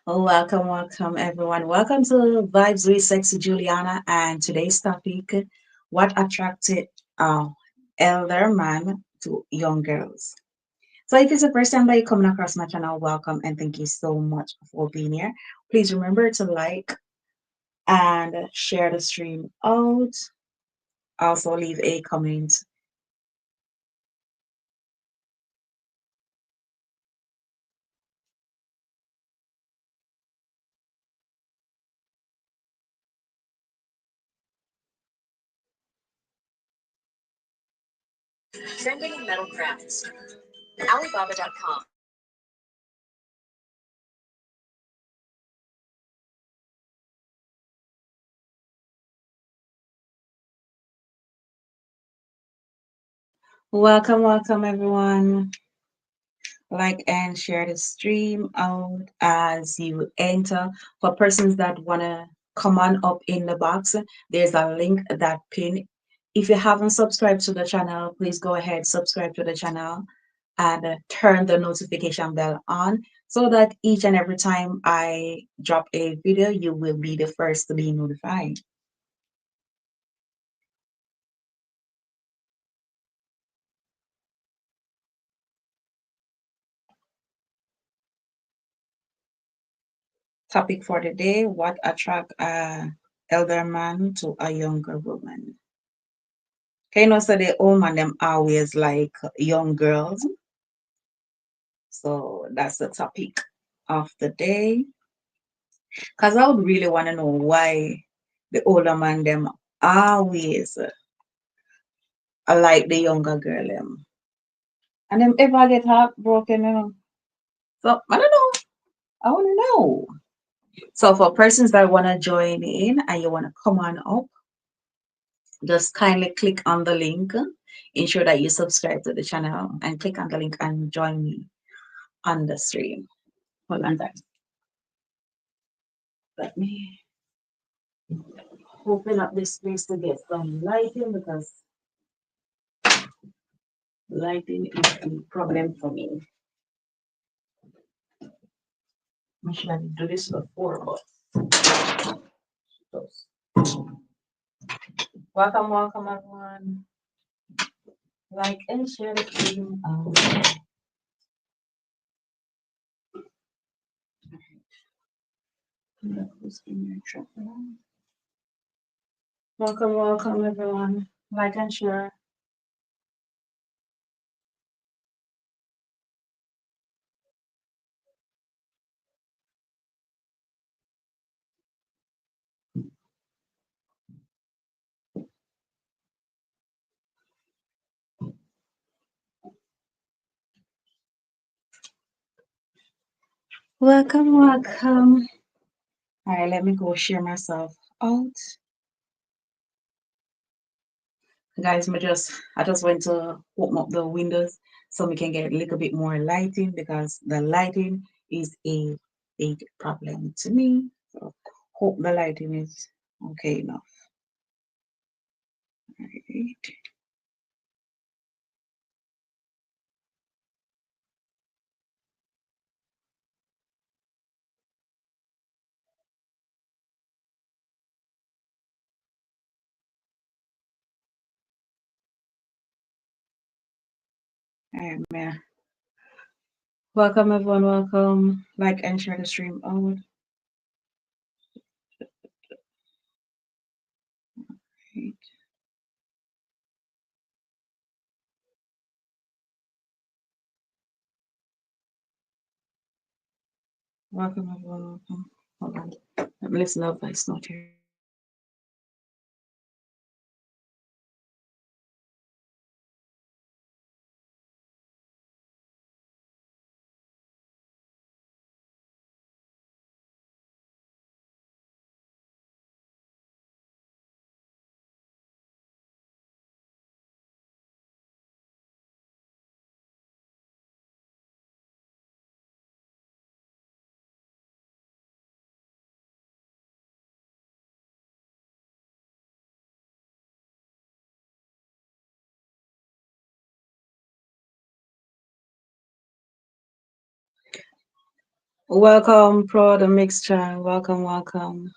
Welcome, welcome, everyone. Welcome to Vibes with Sexy Juliana. And today's topic: what attracted elder man to young girls. So, if it's the first time that you're coming across my channel, welcome and thank you so much for being here. Please remember to like and share the stream out. Also, leave a comment. Trending in metal crafts. Alibaba.com. Welcome, welcome, everyone. Like and share the stream out as you enter. For persons that want to come on up in the box, there's a link that pin. If you haven't subscribed to the channel, please go ahead, subscribe to the channel and turn the notification bell on so that each and every time I drop a video, you will be the first to be notified. Topic for the day: what attract a elder man to a younger woman? Okay, so the old man them always like young girls. So that's the topic of the day. Cause I would really want to know why the older man them always like the younger girl them. And them ever get heartbroken. So I don't know. I wanna know. So for persons that wanna join in and you wanna come on up, just kindly click on the link. Ensure that you subscribe to the channel and click on the link and join me on the stream. Hold on, guys. Let me open up this space to get some lighting because lighting is a problem for me. I should have do this before, but welcome, welcome everyone. Like and share the stream. Who's in your trap now? Welcome, welcome everyone. Like and share. Welcome, welcome. All right, let me go share myself out. Guys, I just went to open up the windows so we can get a little bit more lighting because the lighting is a big problem to me. So hope the lighting is okay enough. Right. Man. Welcome everyone, welcome. Like and share the stream out. Right. Welcome everyone, welcome. Hold on. Let me listen to the voice note here. Welcome, Pro the Mixture. Welcome, welcome.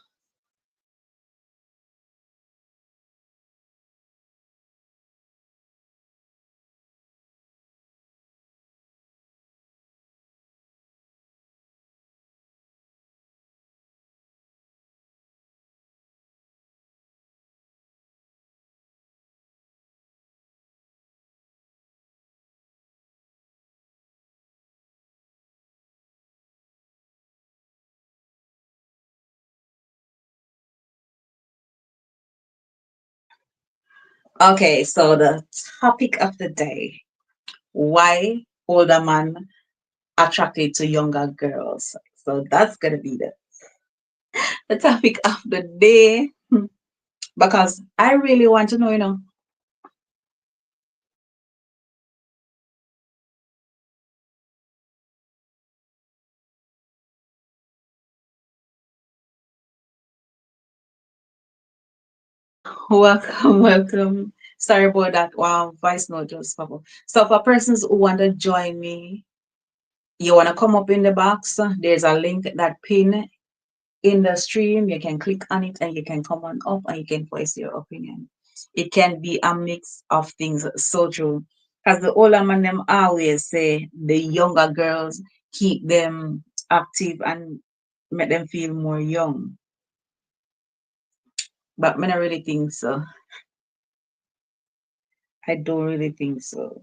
Okay, so the topic of the day: why older man attracted to younger girls. So that's gonna be the topic of the day. Because I really want to know, welcome, welcome. Sorry about that. Wow, voice note just pop up. So for persons who want to join me, you want to come up in the box, there's a link that pin in the stream. You can click on it and you can come on up and you can voice your opinion. It can be a mix of things. So true. As the older man them always say, the younger girls keep them active and make them feel more young. But I don't really think so. I don't really think so.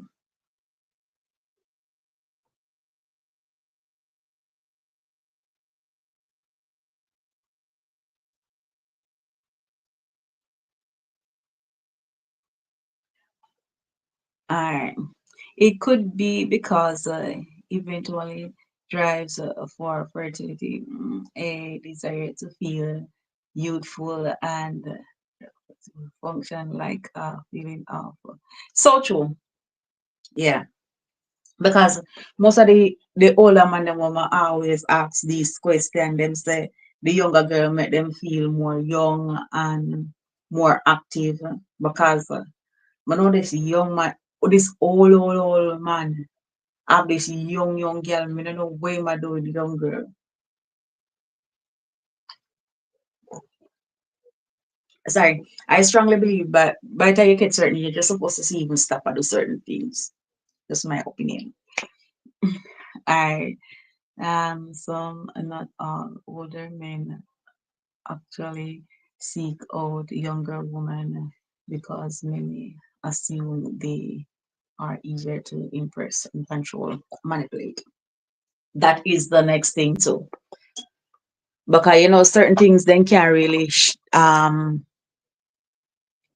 Alright. It could be because eventually drives for fertility, a desire to feel youthful and function like a feeling of so true. Yeah. Because most of the older man and woman always ask these questions. Them say the younger girl make them feel more young and more active because I know this young man, this old man have this young girl. I don't know where I do with the young girl. Sorry, I strongly believe, but by the time you get certain, you're just supposed to see even stop and do certain things. That's my opinion. I some not all older men actually seek out younger women because many assume they are easier to impress and control, manipulate. That is the next thing too, because certain things then can't really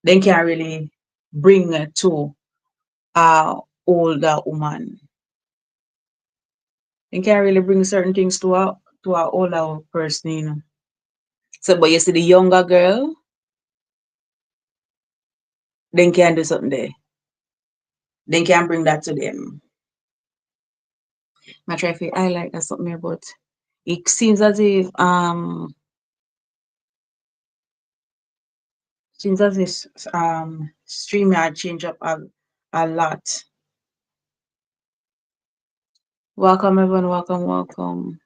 they can't really bring to a older woman. They can't really bring certain things to a older person. So, but you see the younger girl, they can do something there. They can bring that to them. I try to highlight that something here, but it seems as if StreamYard change up a lot. Welcome everyone, welcome, welcome.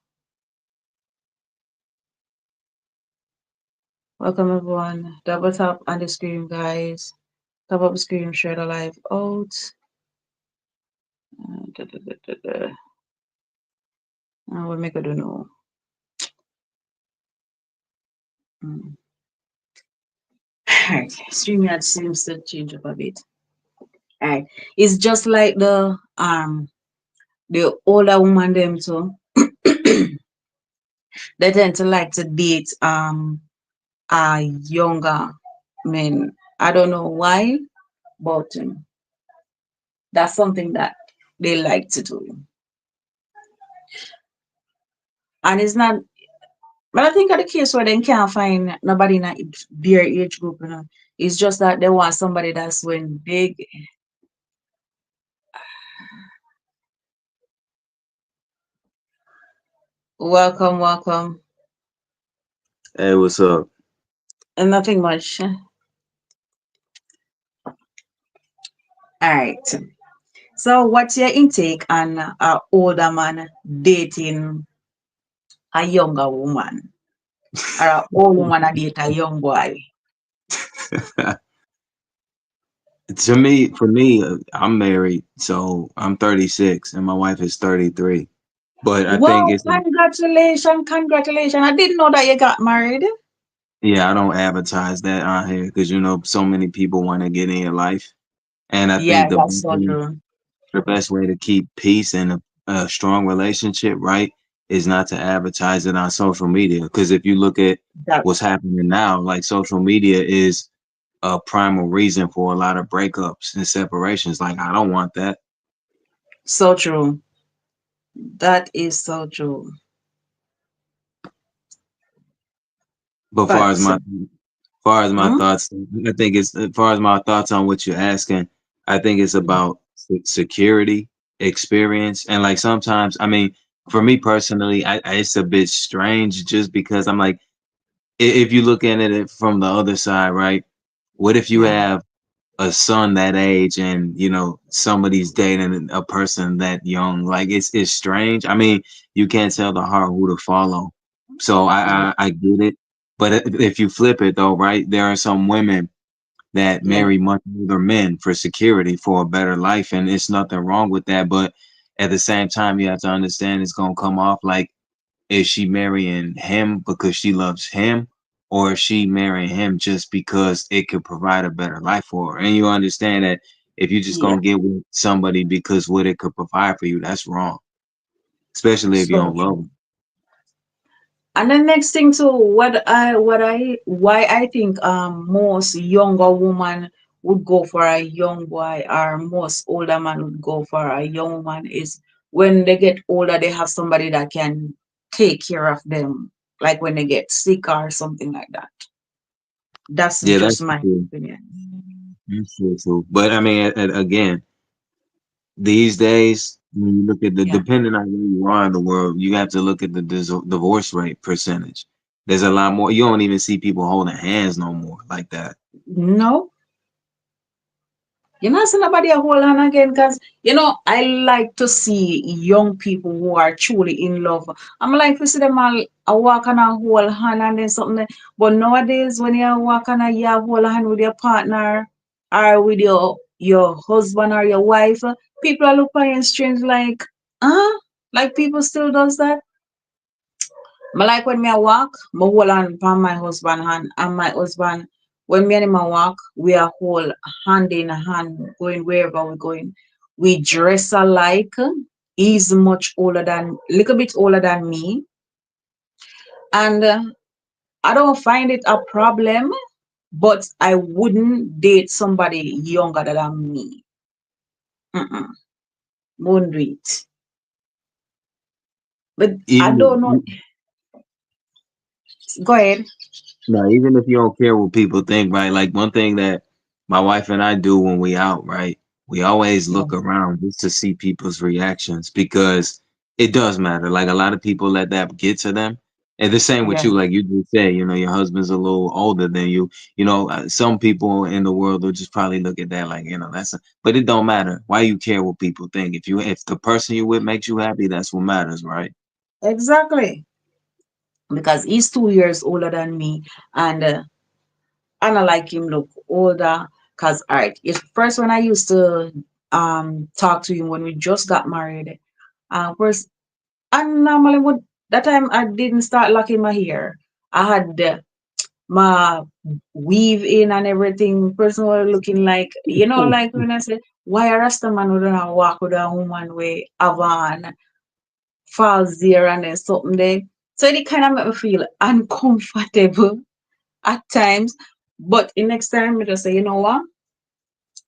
Welcome everyone. Double tap on the screen, guys. Tap up the screen, share the live out. Da, da, da, da, da. We'll make it know. Mm. Alright, StreamYard seems to change up a bit. Alright. It's just like the older woman them too. They tend to like to date younger men. I don't know why, but that's something that they like to do. And it's not, but I think of the case where they can't find nobody in their age group. It's just that they want somebody that's when big. Welcome, welcome. Hey, what's up? And nothing much. All right. So, what's your intake on older man dating a younger woman or a old woman a date a young boy? For me, I'm married, so I'm 36 and my wife is 33. But I think Wow, it's congratulations, congratulations. I didn't know that you got married. yeah, I don't advertise that on here because so many people want to get in your life, and I Yeah, think that's so true. the best way to keep peace and a strong relationship, right, is not to advertise it on social media. Because if you look at That what's happening now, like social media is a primal reason for a lot of breakups and separations. Like, I don't want that. so true. That is so true. But But far as my mm, thoughts, I think it's as far as my thoughts on what you're asking, I think it's about security, experience, and like sometimes, I mean, for me personally, it's a bit strange just because I'm like, if you look at it from the other side, right? What if you yeah, have a son that age and somebody's dating a person that young? Like it's strange. I mean, you can't tell the heart who to follow. So yeah, I get it. But if you flip it though, right? There are some women that yeah, marry much older men for security, for a better life, and it's nothing wrong with that. But at the same time, you have to understand it's gonna come off like, is she marrying him because she loves him, or is she marrying him just because it could provide a better life for her? And you understand that if you just yeah. gonna get with somebody because what it could provide for you, that's wrong. Especially if you So don't love true. them. And the next thing too, why I think most younger woman would go for a young boy or most older man would go for a young woman is when they get older they have somebody that can take care of them, like when they get sick or something like that. That's Yeah, just that's my true. opinion. That's true. But I mean, again, these days, when you look at Yeah. depending on where you are in the world, you have to look at the divorce rate percentage. There's a lot more. You don't even see people holding hands no more like that. No, you know, see nobody a hold on again because I like to see young people who are truly in love. I'm like to see them all a walk on a hold hand and then something. But nowadays, when you walk on a you hold hand with your partner or with your husband or your wife, people are looking at you strange like, like people still does that. But like when me a walk, me hold on upon my husband hand and my husband, when me and him a walk, we are hold hand in hand going wherever we're going. We dress alike. He's much older than, little bit older than me. And I don't find it a problem, but I wouldn't date somebody younger than me. Mm-mm, won't do it. But I don't know. Even Go ahead. No, even if you don't care what people think, right? Like one thing that my wife and I do when we out, right? We always Yeah. look around just to see people's reactions because it does matter. Like a lot of people let that get to them. And the same with Yeah. you, like you just say, your husband's a little older than you. Some people in the world will just probably look at that like, but it don't matter. Why you care what people think? If the person you with makes you happy, that's what matters, right? Exactly. Because he's 2 years older than me, and I like him look older. Cause alright, it's first when I used to talk to him when we just got married. First, and normally would that time I didn't start locking my hair. I had my weave in and everything. Person was looking like like when I said, why a Rasta man would not walk with a woman with Avan falls there and then something there. So it kind of made me feel uncomfortable at times. But the next time, I just say, you know what?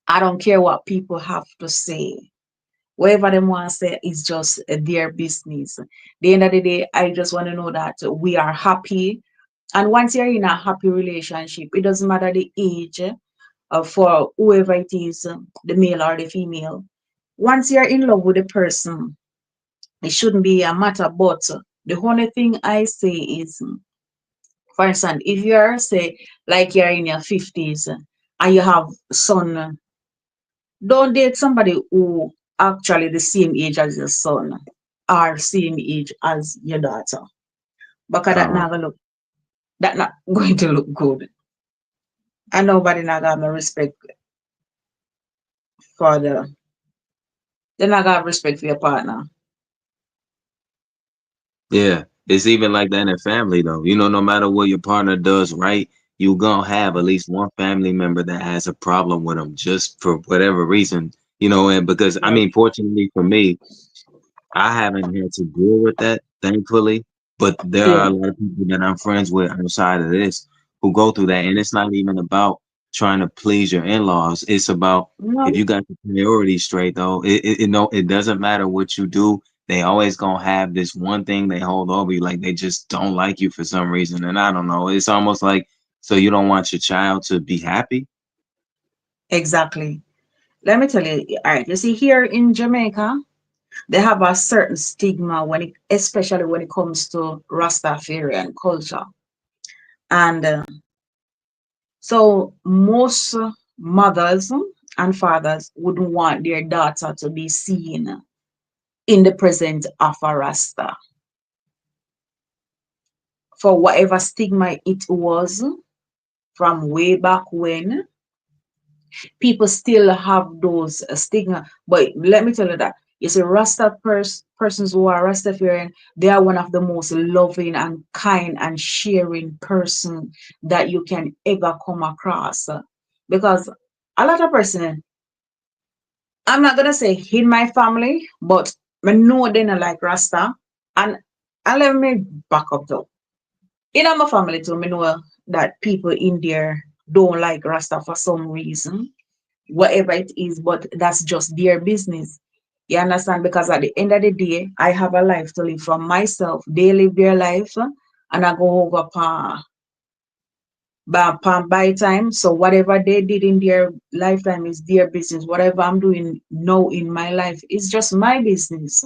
I don't care what people have to say. Whatever they want to say is just their business. At the end of the day, I just want to know that we are happy. And once you're in a happy relationship, it doesn't matter the age for whoever it is, the male or the female. Once you're in love with a person, it shouldn't be a matter. But the only thing I say is, for instance, if you're say like you're in your 50s and you have son, don't date somebody who actually the same age as your son or same age as your daughter. because that Uh, not gonna look that not going to look good. And nobody not got no respect for they not got respect for your partner. yeah, it's even like that in family though. You know, no matter what your partner does right, you gonna have at least one family member that has a problem with them just for whatever reason. You know, and because I Right. mean, fortunately for me, I haven't had to deal with that, thankfully. But there are Yeah. a lot of people that I'm friends with outside of this who go through that, and it's not even about trying to please your in-laws. It's about if No, you got the priorities straight, though. No, it doesn't matter what you do. They always gonna have this one thing they hold over you, like they just don't like you for some reason. And I don't know. It's almost like so you don't want your child to be happy. exactly. Let me tell you, all right, you see here in Jamaica, they have a certain stigma when it, especially when it comes to Rastafarian culture. And so most mothers and fathers wouldn't want their daughter to be seen in the presence of a Rasta for whatever stigma it was from way back when. People still have those stigma. But let me tell you that you see, persons who are Rastafarian, they are one of the most loving and kind and sharing person that you can ever come across. Because a lot of person, I'm not gonna say in my family, but I know they not like Rasta. And let me back up though. In my family too, I know that people in there don't like Rasta for some reason, whatever it is, but that's just their business. You understand? Because at the end of the day, I have a life to live for myself. They live their life, and I go over by time. So whatever they did in their lifetime is their business. Whatever I'm doing now in my life is just my business.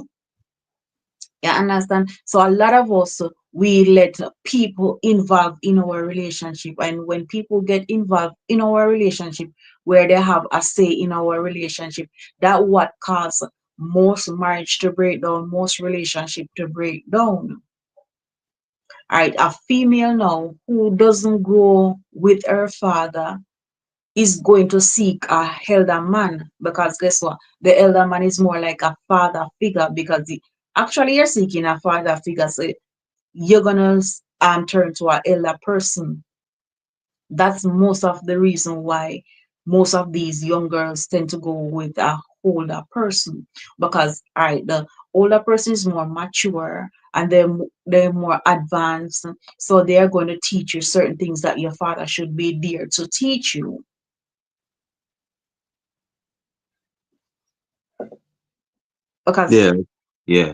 You understand? So a lot of us we let people involved in our relationship, and when people get involved in our relationship, where they have a say in our relationship, that what cause most marriage to break down, most relationship to break down. All right, a female now who doesn't grow with her father is going to seek a elder man, because guess what? The elder man is more like a father figure, because actually you're seeking a father figure, so you're gonna turn to an elder person. That's most of the reason why most of these young girls tend to go with a older person, because all right, the older person is more mature and they're more advanced, so they're going to teach you certain things that your father should be there to teach you. Because Yeah, yeah.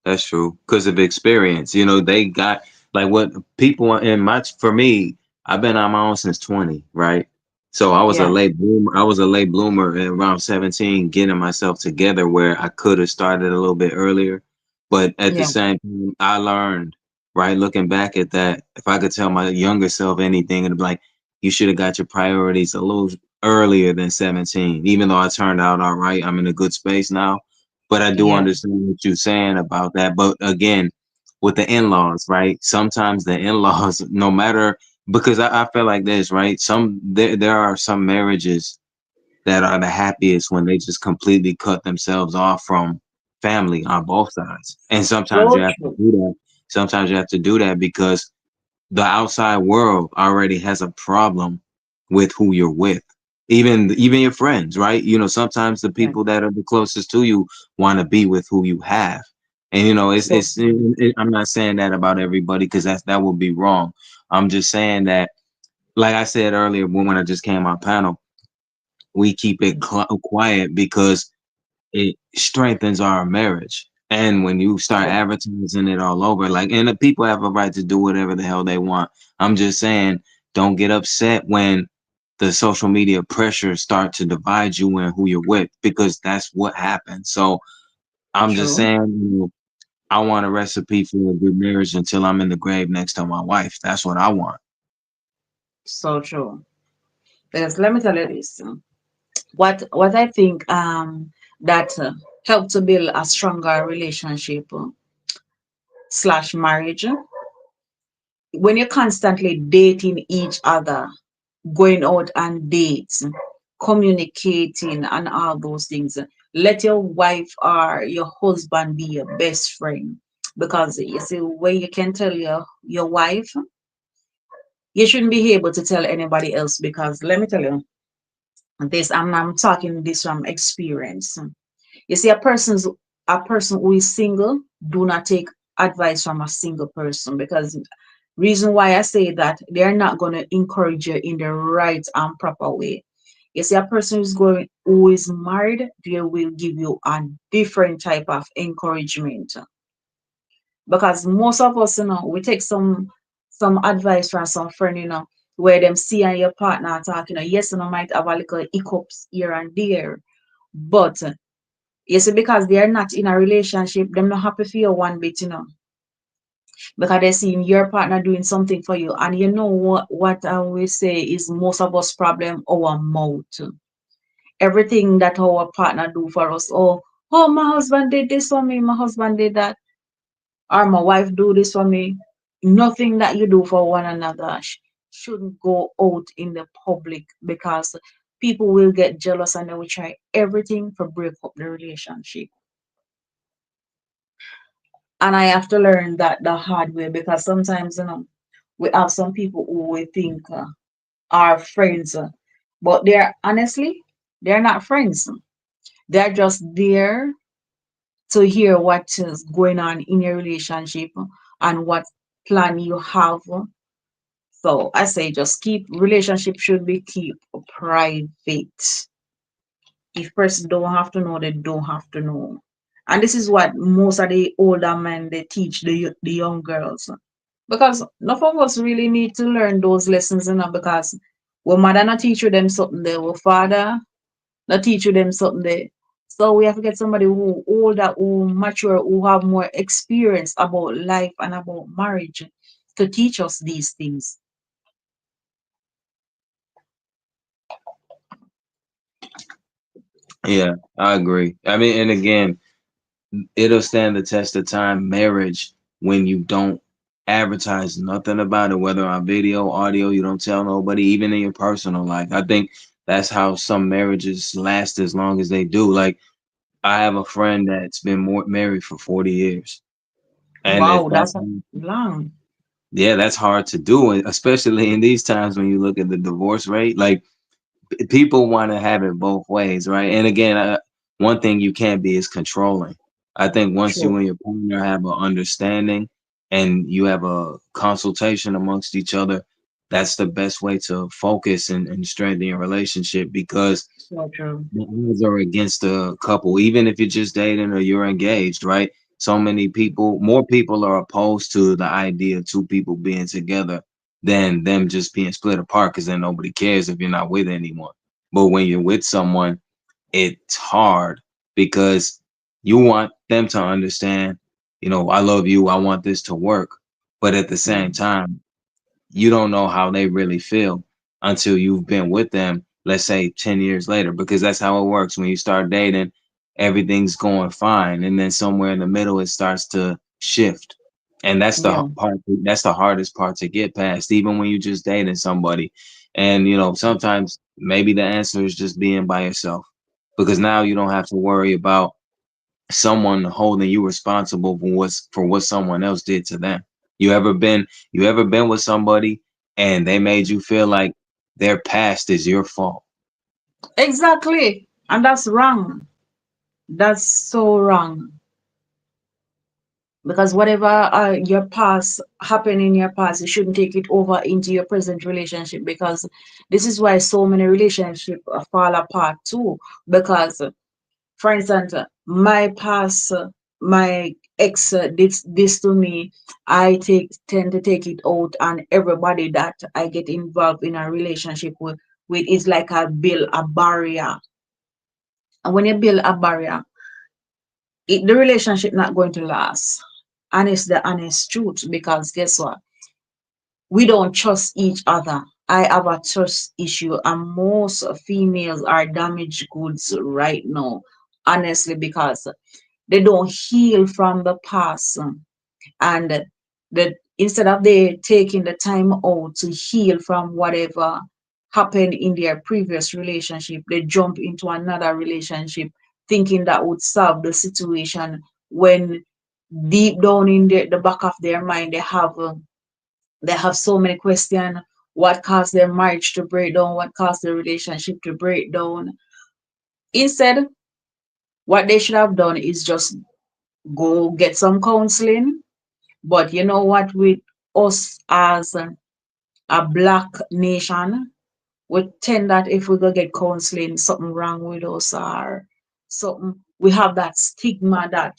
That's true. Because of experience. You know, they got like what people in my for me, I've been on my own since 20, right? So I was a yeah, late bloomer. I was a late bloomer at around 17, getting myself together where I could have started a little bit earlier. But at the yeah, same time, I learned, right? Looking back at that, if I could tell my younger self anything, it'd be like, you should have got your priorities a little earlier than 17. Even though I turned out all right, I'm in a good space now, but I do yeah. understand what you're saying about that. But again, with the in-laws, right? Sometimes the in-laws, no matter because I feel like this, right? There are some marriages that are the happiest when they just completely cut themselves off from family on both sides. And sometimes you So have to true. do that. Sometimes you have to do that because the outside world already has a problem with who you're with. Even your friends, right? You know, sometimes the Yeah. people that are the closest to you want to be with who you have. And you know, So I'm not saying that about everybody because that would be wrong. I'm just saying that, like I said earlier, when I just came on panel, we keep it quiet because it strengthens our marriage. And when you start yeah. advertising it all over, like, and the people have a right to do whatever the hell they want. I'm just saying, don't get upset when the social media pressure start to divide you and who you're with, because that's what happens. So I'm just True. saying, I want a recipe for a good marriage until I'm in the grave next to my wife. That's what I want. So true. Because let me tell you this. What I think that help to build a stronger relationship slash marriage. when you're constantly dating each other, going out on dates, communicating, and all those things, let your wife or your husband be your best friend. Because you see, when you can tell your wife, you shouldn't be able to tell anybody else. Because let me tell you this, I'm talking this from experience. You see, a person who is single do not take advice from a single person. Because reason why I say that, they're not going to encourage you in the right and proper way. You see, a person who is married, they will give you a different type of encouragement. Because most of us, we take some advice from some friend, where them see and your partner talking, yes, might have a little hiccups here and there. But you see, because they are not in a relationship, them not happy for you one bit, because they see your partner doing something for you. And you know what I always say is, most of us problem our mouth. Everything that our partner do for us, oh, my husband did this for me, my husband did that, or my wife do this for me. Nothing that you do for one another shouldn't go out in the public, because people will get jealous and they will try everything to break up the relationship. And I have to learn that the hard way, because sometimes, we have some people who we think are friends, but they're not friends. They're just there to hear what is going on in your relationship and what plan you have. So I say, just keep relationship should be keep private. If person don't have to know, they don't have to know. And this is what most of the older men they teach the young girls. Because none of us really need to learn those lessons, because when mother not teach you them something there, our father not teach you them something there. So we have to get somebody who older, who mature, who have more experience about life and about marriage to teach us these things. Yeah, I agree. I mean, and again, it'll stand the test of time, marriage, when you don't advertise nothing about it, whether on video, audio, you don't tell nobody, even in your personal life. I think that's how some marriages last as long as they do. Like, I have a friend that's been married for 40 years. And Wow, that's that's long. yeah, that's hard to do, and especially in these times when you look at the divorce rate. Like, people want to have it both ways, right? And again, one thing you can't be is controlling. I think once you Sure. and your partner have an understanding and you have a consultation amongst each other, that's the best way to focus and strengthen your relationship, because So true. the odds are against the couple, even if you're just dating or you're engaged, right? So many people, more people are opposed to the idea of two people being together than them just being split apart, because then nobody cares if you're not with anyone. But when you're with someone, it's hard because you want them to understand, I love you, I want this to work. But at the same Mm. time, you don't know how they really feel until you've been with them, let's say 10 years later, because that's how it works. When you start dating, everything's going fine. And then somewhere in the middle, it starts to shift. And that's the Yeah. part, that's the hardest part to get past, even when you just dating somebody. And, sometimes maybe the answer is just being by yourself, because now you don't have to worry about someone holding you responsible for what someone else did to them. You ever been with somebody and they made you feel like their past is your fault? Exactly. And that's wrong. That's so wrong. Because whatever your past happened in your past, you shouldn't take it over into your present relationship. Because this is why so many relationships fall apart too. Because, for instance, my past, my ex did this to me. I tend to take it out on everybody that I get involved in a relationship with. It's like I build a barrier. And when you build a barrier, the relationship not going to last. And it's the honest truth. Because guess what? We don't trust each other. I have a trust issue, and most females are damaged goods right now, honestly, because they don't heal from the past. And the instead of they taking the time out to heal from whatever happened in their previous relationship, they jump into another relationship thinking that would solve the situation when deep down in the back of their mind they have so many questions. What caused their marriage to break down? What caused the relationship to break down? Instead, what they should have done is just go get some counseling. But you know what, with us as a black nation, we tend that if we go get counseling, something wrong with us or something, we have that stigma that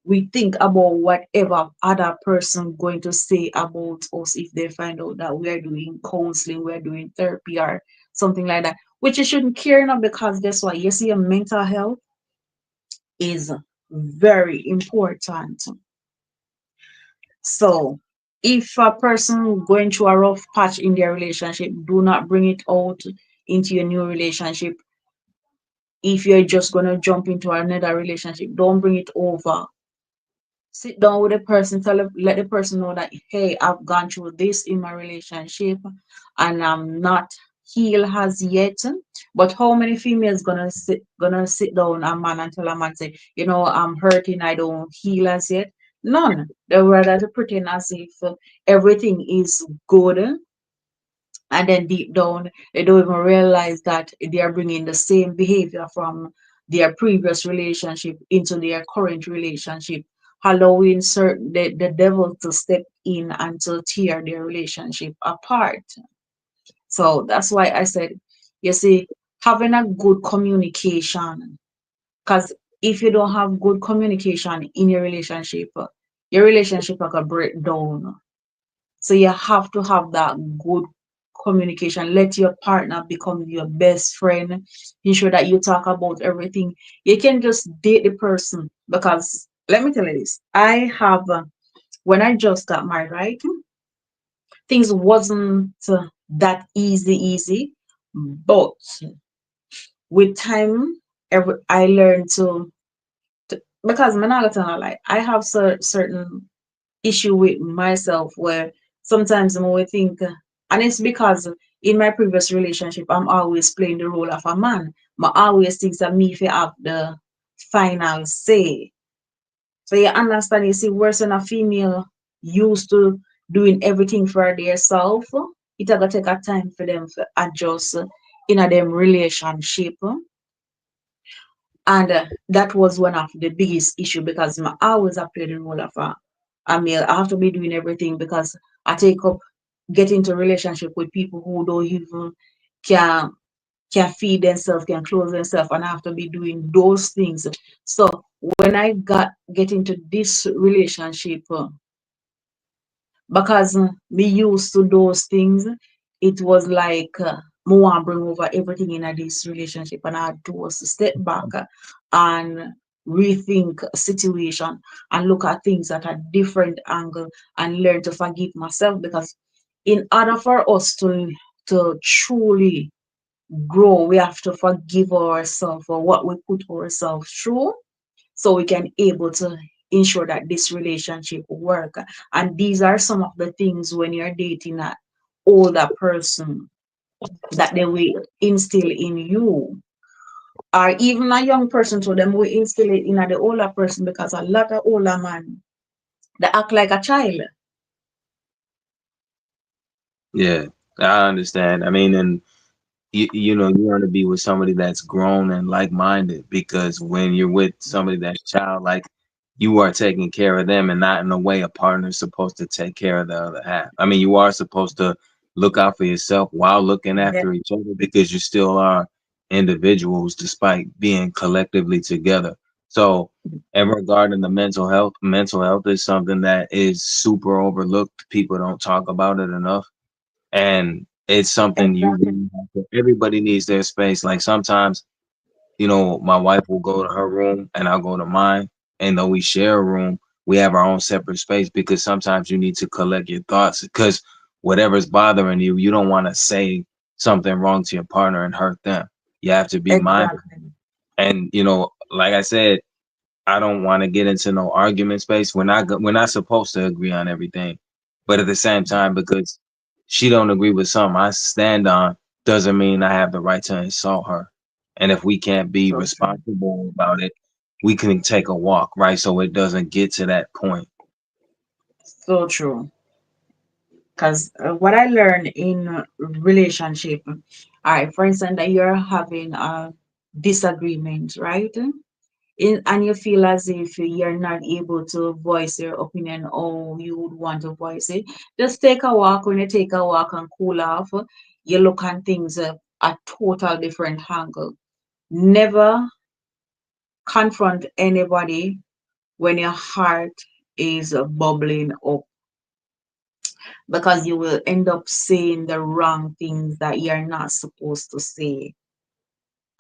we think about whatever other person going to say about us if they find out that we're doing counseling, we're doing therapy or something like that, which you shouldn't care enough because guess what? You see, your mental health is very important. So if a person going through a rough patch in their relationship, do not bring it out into your new relationship. If you're just gonna jump into another relationship, don't bring it over. Sit down with the person, let the person know that hey, I've gone through this in my relationship and I'm not healed as yet. But how many females gonna sit down a man and tell a man say, I'm hurting, I don't heal as yet? None. They rather to pretend as if everything is good, and then deep down they don't even realize that they are bringing the same behavior from their previous relationship into their current relationship, allowing the devil to step in and to tear their relationship apart. So that's why I said, you see, having a good communication, because if you don't have good communication in your relationship like a breakdown. So you have to have that good communication. Let your partner become your best friend. Ensure that you talk about everything. You can just date the person because let me tell you this. I have when I just got married, right? Things wasn't that easy, but with time, I learned because I'm not gonna tell a lie. I have certain issue with myself where sometimes I'm always think, and it's because in my previous relationship, I'm always playing the role of a man. I always think that me if you have the final say. So you understand, you see, worse than a female used to doing everything for themselves, it gonna take a time for them to adjust in a them relationship. And that was one of the biggest issue because I always have played the role of a male. I have to be doing everything because I get into relationship with people who don't even can can feed themselves, can clothe themselves, and I have to be doing those things. So when I get into this relationship, because me used to those things, it was like me want bring over everything in this relationship, and I had to was to step back and rethink a situation and look at things at a different angle and learn to forgive myself because in order for us to truly grow, we have to forgive ourselves for what we put ourselves through so we can able to ensure that this relationship work. And these are some of the things when you're dating an older person that they will instill in you, or even a young person to them will instill it in the older person because a lot of older man they act like a child. Yeah, I understand. I mean, and you want to be with somebody that's grown and like-minded because when you're with somebody that's childlike, you are taking care of them and not in a way a partner's supposed to take care of the other half. I mean, you are supposed to look out for yourself while looking Yeah, after each other because you still are individuals despite being collectively together. So, and regarding the mental health is something that is super overlooked. People don't talk about it enough, and it's something you exactly. really have to, everybody needs their space. Like sometimes, my wife will go to her room and I'll go to mine, and though we share a room, we have our own separate space because sometimes you need to collect your thoughts because whatever's bothering you, you don't want to say something wrong to your partner and hurt them. You have to be mindful. Exactly. And like I said, I don't want to get into no argument space. We're not supposed to agree on everything, But at the same time, because she don't agree with something I stand on, doesn't mean I have the right to insult her. And if we can't be So true. responsible about it, we can take a walk, right? So it doesn't get to that point. So true. Because what I learned in relationship, all right, for instance, that you're having a disagreement, right? And you feel as if you're not able to voice your opinion or you would want to voice it, just take a walk. When you take a walk and cool off, you look at things a total different angle. Never confront anybody when your heart is bubbling up, because you will end up saying the wrong things that you're not supposed to say.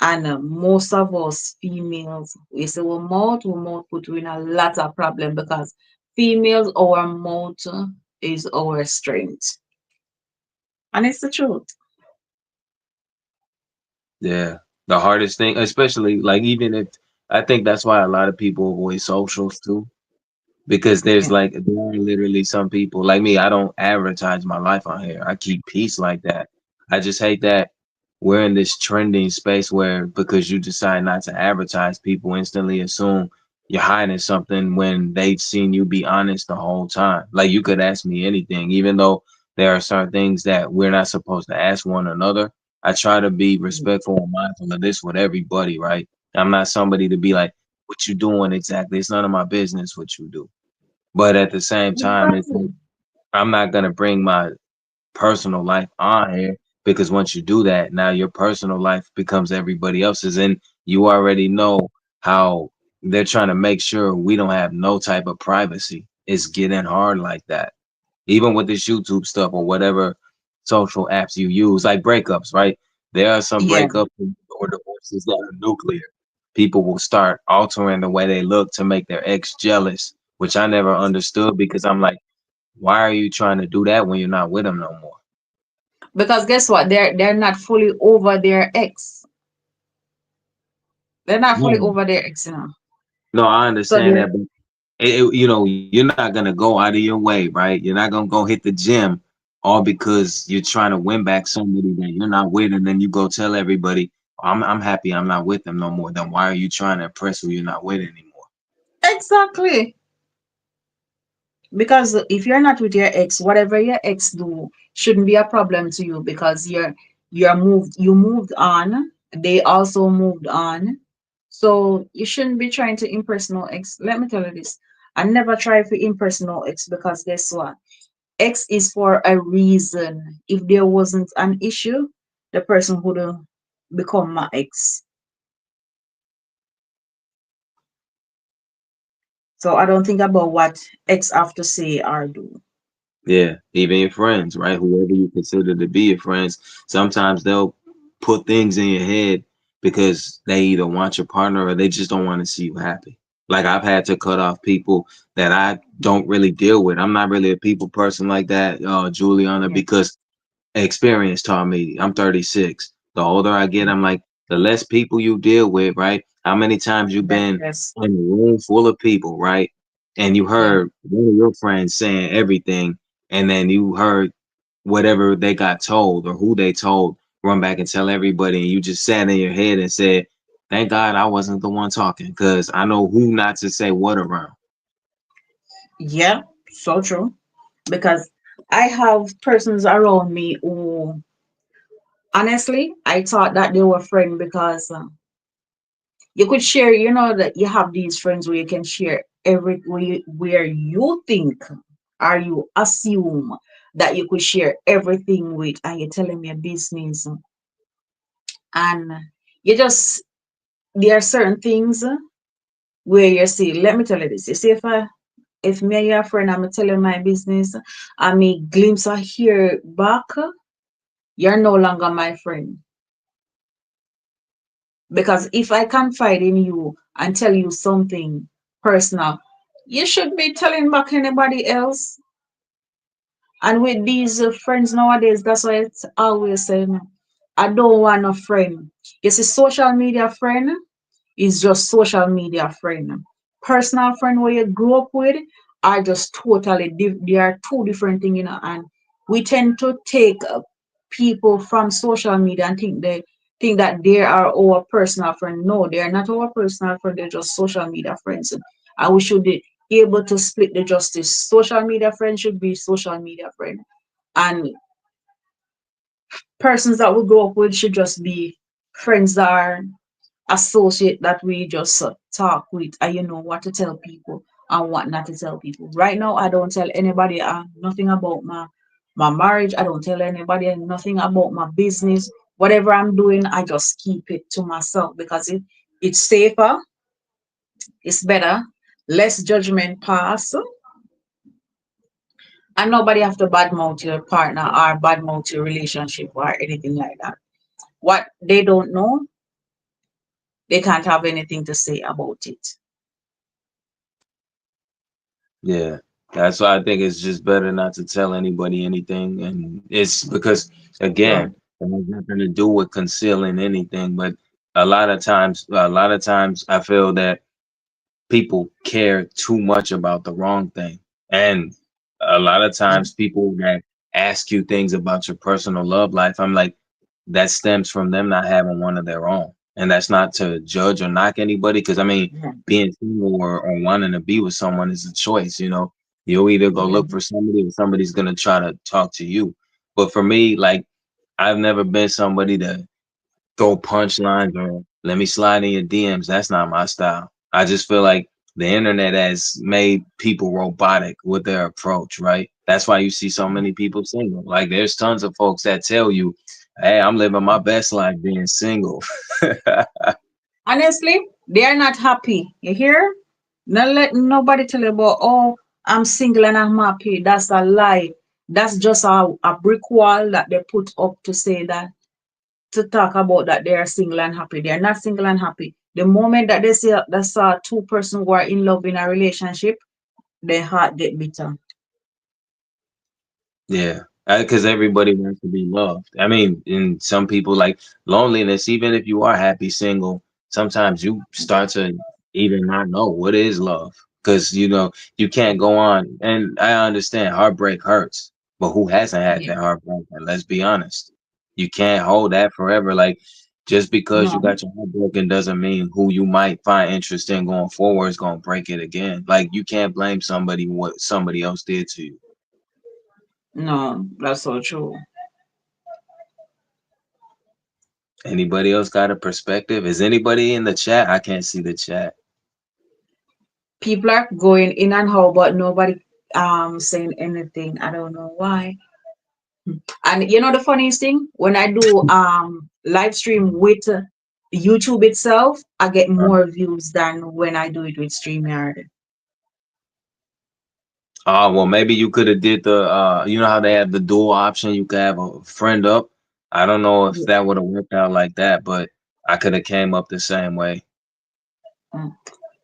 And most of us females, we say we mouth put you in a lot of problem, because females, our mouth is our strength. And it's the truth. Yeah. The hardest thing, especially like even if I think that's why a lot of people avoid socials too. Because there's Yeah. like there are literally some people like me, I don't advertise my life on here. I keep peace like that. I just hate that we're in this trending space where because you decide not to advertise, people instantly assume you're hiding something when they've seen you be honest the whole time. Like you could ask me anything, even though there are certain things that we're not supposed to ask one another. I try to be respectful and mindful of this with everybody, right? I'm not somebody to be like, what you doing exactly? It's none of my business what you do. But at the same time, it's like, Exactly. I'm not gonna bring my personal life on here because once you do that, now your personal life becomes everybody else's, and you already know how they're trying to make sure we don't have no type of privacy. It's getting hard like that. Even with this YouTube stuff or whatever social apps you use, like breakups, right? There are some Yeah. breakups or divorces that are nuclear. People will start altering the way they look to make their ex jealous, which I never understood because I'm like, why are you trying to do that when you're not with them no more? Because guess what? They're not fully over their ex. They're not fully No, over their ex, you know. no, I So understand they're that, but you're not gonna go out of your way, right? You're not gonna go hit the gym all because you're trying to win back somebody that you're not with, and then you go tell everybody, I'm happy, I'm not with them no more. Then why are you trying to impress who you're not with anymore? exactly. Because if you're not with your ex, whatever your ex do shouldn't be a problem to you, because you moved on. They also moved on. So you shouldn't be trying to impress no ex. Let me tell you this. I never try to impress no ex, because guess what? X is for a reason. If there wasn't an issue, the person would have become my ex. So I don't think about what X have to say or do. Yeah, even your friends, right? Whoever you consider to be your friends, sometimes they'll put things in your head because they either want your partner or they just don't want to see you happy. Like I've had to cut off people that I don't really deal with. I'm not really a people person like that, Juliana, Yeah. because experience taught me. I'm 36. The older I get, I'm like, the less people you deal with, right? How many times you've That been yes. in a room full of people, right? And you Yeah. heard one of your friends saying everything, and then you heard whatever they got told or who they told run back and tell everybody, and you just sat in your head and said, thank God I wasn't the one talking because I know who not to say what around. Yeah. So true. Because I have persons around me who, honestly, I thought that they were friends, because you could share, that you have these friends where you can share where you think or you assume that you could share everything with, and you tell them your business. And you just, there are certain things where you see, let me tell you this. You see, if me and your friend, I'm telling my business, I me glimpse or hear back, you're no longer my friend. Because if I confide in you and tell you something personal, you should be telling back anybody else. And with these friends nowadays, that's why it's always saying, I don't want a friend. You see, social media friend is just social media friend. Personal friend where you grew up with, are just totally they are two different things, and we tend to take people from social media and think that they are our personal friend. No, they are not our personal friend, they're just social media friends. And we should be able to split the justice. Social media friend should be social media friend, and persons that we grow up with should just be friends that are associate that we just talk with, and you know what to tell people and what not to tell people. Right now, I don't tell anybody nothing about my marriage. I don't tell anybody nothing about my business. Whatever I'm doing, I just keep it to myself because it's safer, it's better, less judgment pass, and nobody have to badmouth your partner or badmouth your relationship or anything like that. What they don't know, they can't have anything to say about it. Yeah, that's why I think it's just better not to tell anybody anything, and it's because Right. again, it has nothing to do with concealing anything, but a lot of times, I feel that people care too much about the wrong thing, and a lot of Yeah. times people that ask you things about your personal love life, I'm like, that stems from them not having one of their own. And that's not to judge or knock anybody, because I mean, Yeah. being single or wanting to be with someone is a choice. You'll either go Yeah. look for somebody or somebody's gonna try to talk to you. But for me, like, I've never been somebody to throw punchlines or let me slide in your DMs. That's not my style. I just feel like the internet has made people robotic with their approach, right? That's why you see so many people single. Like, there's tons of folks that tell you, hey, I'm living my best life being single. Honestly, they are not happy. You hear? Not let nobody tell you about, oh, I'm single and I'm happy. That's a lie. That's just a brick wall that they put up to say that, to talk about that they are single and happy. They are not single and happy. The moment that they saw two persons who are in love in a relationship, their heart get bitter. Yeah, because everybody wants to be loved. I mean, and some people like loneliness. Even if you are happy single, sometimes you start to even not know what is love, because you can't go on. And I understand heartbreak hurts, but who hasn't had Yeah. that heartbreak? And let's be honest, you can't hold that forever. Like, just because you No. got your heart broken doesn't mean who you might find interest in going forward is going to break it again. Like, you can't blame somebody what somebody else did to you. No, that's so true. Anybody else got a perspective? Is anybody in the chat? I can't see the chat. People are going in and out, but nobody saying anything. I don't know why. And you know the funniest thing, when I do live stream with YouTube itself, I get more views than when I do it with StreamYard. Oh, well, maybe you could have did the you know how they have the dual option, you could have a friend up. I don't know if Yeah. that would have worked out like that, but I could have came up the same way. Mm.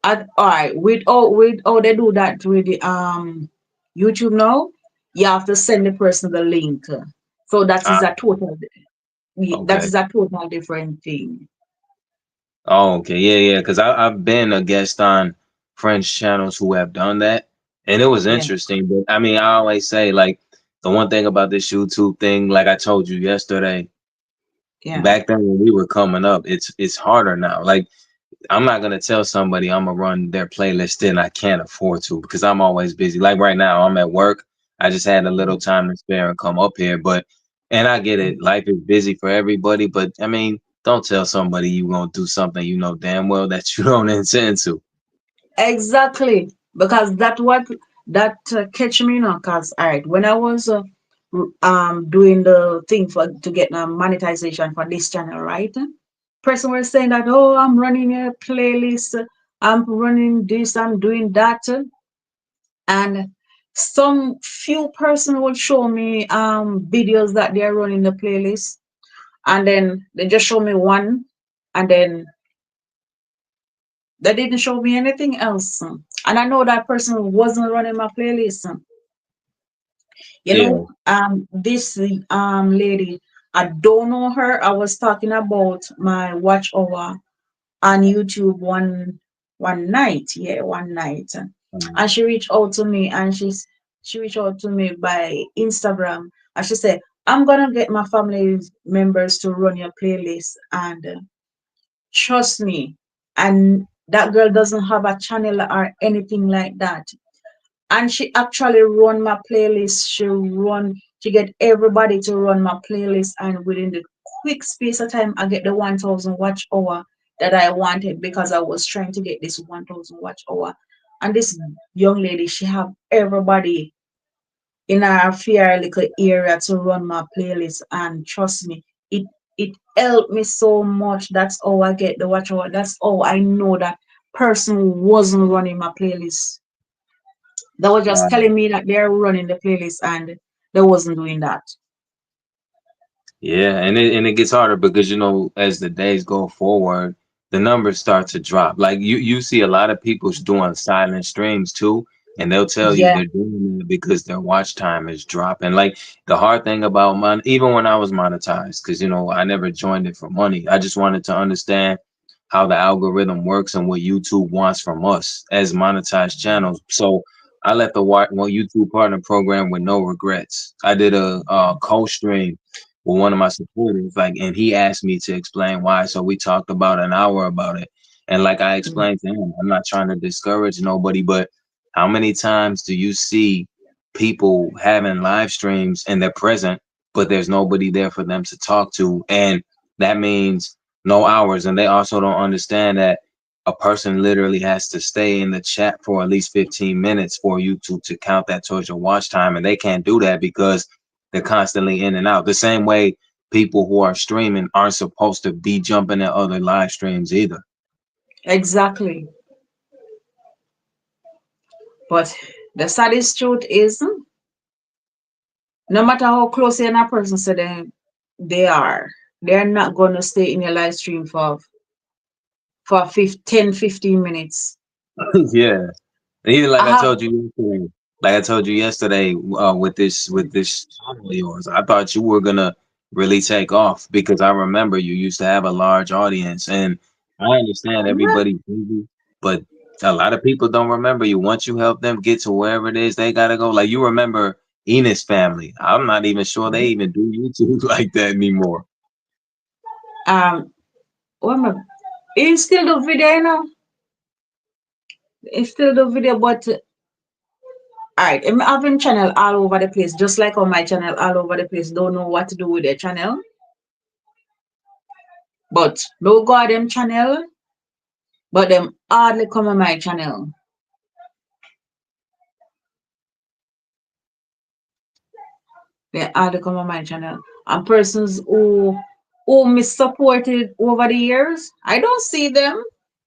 All right, with they do that with the YouTube now, you have to send the person the link. So Ah, that okay. is a total different thing. Oh, okay. Yeah, yeah. Because I've been a guest on French channels who have done that, and it was Yeah, interesting. But I mean, I always say, like, the one thing about this YouTube thing, like I told you yesterday, yeah. back then when we were coming up, it's harder now. Like, I'm not gonna tell somebody I'm gonna run their playlist and I can't afford to, because I'm always busy. Like right now, I'm at work. I just had a little time to spare and come up here, and I get it. Life is busy for everybody, but I mean, don't tell somebody you gonna do something you know damn well that you don't intend to. Exactly, because that catch me now. Cause all right, when I was doing the thing for to get monetization for this channel, right? Person was saying that, oh, I'm running a playlist, I'm running this, I'm doing that, and some few person will show me videos that they're running the playlist, and then they just show me one, and then they didn't show me anything else. And I know that person wasn't running my playlist. You know, Yeah. this lady, I don't know her. I was talking about my watch hour on YouTube one night. Yeah, one night. And she reached out to me by Instagram, and she said, I'm gonna get my family members to run your playlist, and trust me. And that girl doesn't have a channel or anything like that. And she actually run my playlist. She get everybody to run my playlist, and within the quick space of time, I get the 1,000 watch hour that I wanted, because I was trying to get this 1,000 watch hour. And this young lady, she have everybody in our fair little area to run my playlist, and trust me, it helped me so much. That's how I get the watch hour. That's how I know that person wasn't running my playlist. They were just Wow. telling me that they're running the playlist, and they wasn't doing that. Yeah, and it gets harder because as the days go forward, the numbers start to drop. Like you see a lot of people doing silent streams too, and they'll tell you Yeah. they're doing it because their watch time is dropping. Like the hard thing about money, even when I was monetized, because I never joined it for money. I just wanted to understand how the algorithm works and what YouTube wants from us as monetized channels. So I let the YouTube partner program with no regrets. I did a co-stream with one of my supporters, and he asked me to explain why. So we talked about an hour about it. And like I Mm. explained to him, I'm not trying to discourage nobody, but how many times do you see people having live streams and they're present, but there's nobody there for them to talk to? And that means no hours. And they also don't understand that a person literally has to stay in the chat for at least 15 minutes for you to count that towards your watch time. And they can't do that because they're constantly in and out. The same way people who are streaming aren't supposed to be jumping at other live streams either. Exactly. But the saddest truth is, no matter how close you and a person say they are, they're not going to stay in your live stream for 15 minutes. Yeah. And even like I I have, told you yesterday, with this channel of yours, I thought you were gonna really take off because I remember you used to have a large audience, and I understand everybody's busy, but a lot of people don't remember you. Once you help them get to wherever it is they gotta go, like you remember Enos family. I'm not even sure they even do YouTube like that anymore. um, what am I, it's still the video, It's still the video, but alright, I'm having channel all over the place, just like on my channel all over the place. Don't know what to do with their channel, but no go on them channel, but them hardly come on my channel. They hardly come on my channel. And persons who me supported over the years, I don't see them.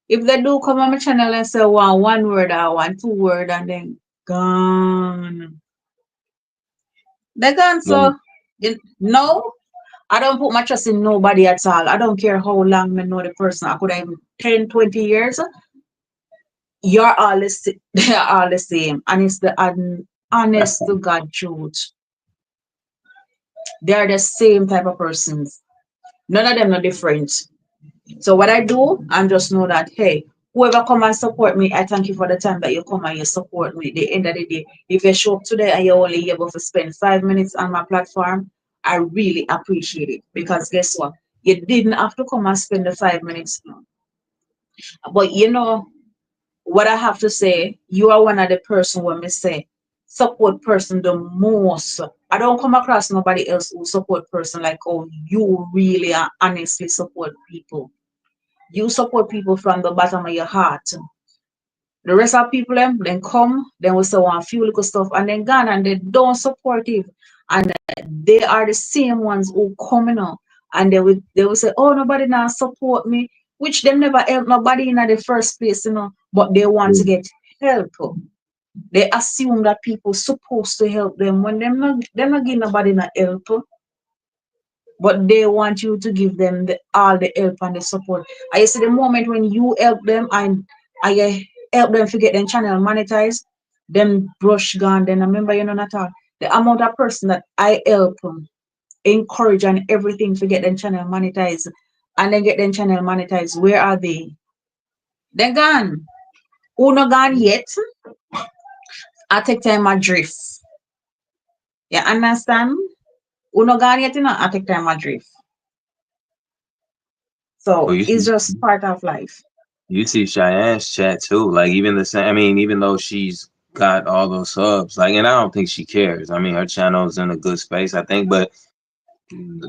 If they do come on my channel and say one word or one two word, and then gone. They gone. No, So no, I don't put my trust in nobody at all. I don't care how long I know the person. I could have even 10, 20 years. You're all the they're all the same. And it's the honest to God truth. They're the same type of persons. None of them are different. So what I do, I just know that, hey, whoever come and support me, I thank you for the time that you come and you support me. At the end of the day, if you show up today and you're only able to spend 5 minutes on my platform, I really appreciate it. Because guess what? You didn't have to come and spend the 5 minutes. But what I have to say, you are one of the person when me say support person the most. I don't come across nobody else who support person like oh you really are honestly support people. You support people from the bottom of your heart. The rest of people them then come, then we say one few little stuff and then gone and they don't support it. And they are the same ones who coming up and they will say, oh nobody now support me, which them never help nobody in the first place, but they want to get help. They assume that people supposed to help them when them not give nobody no help, but they want you to give them all the help and the support. I see the moment when you help them and I help them to get their channel monetized, them brush gone. Then I remember not all the amount of person that I help encourage and everything to get their channel monetized and then get their channel monetized. Where are they? They're gone. Who not gone yet? I take time I drift. You understand? Uno gone yet, I take time I drift. Well, So it's just part of life. you see Cheyenne's chat too. Like even the same. I mean, even though she's got all those subs, like, and I don't think she cares. I mean, her channel's in a good space, I think. But